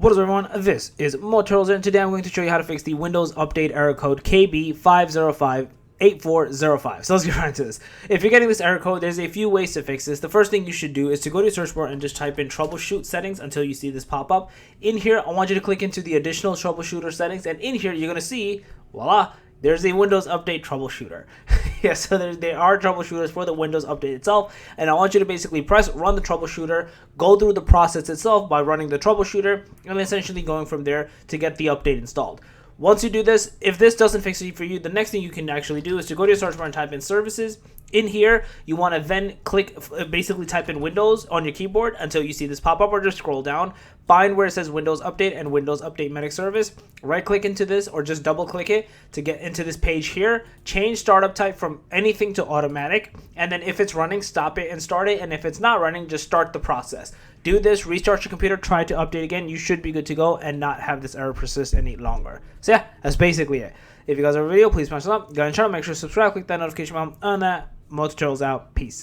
What is up, everyone? This is Motorals, and today I'm going to show you how to fix the Windows Update error code KB5058405. So let's get right into this. If you're getting this error code, there's a few ways to fix this. The first thing you should do is to go to your search bar and just type in troubleshoot settings until you see this pop up. In here, I want you to click into the additional troubleshooter settings, and in here you're going to see, voila, there's a Windows Update troubleshooter. Yeah, so there are troubleshooters for the Windows Update itself, and I want you to basically run the troubleshooter, go through the process itself by running the troubleshooter, and essentially going from there to get the update installed. Once you do this, if this doesn't fix it for you, the next thing you can actually do is to go to your search bar and type in services. In here, you want to then basically type in Windows on your keyboard until you see this pop up, or just scroll down. Find where it says Windows Update and Windows Update Medic Service. Right click into this, or just double click it to get into this page here. Change startup type from anything to automatic. And then if it's running, stop it and start it. And if it's not running, just start the process. Do this, restart your computer, try to update again. You should be good to go and not have this error persist any longer. So yeah, that's basically it. If you guys have a video, please smash it up. Go ahead and channel, make sure to subscribe, click that notification bell on that. Motor Turtles out. Peace.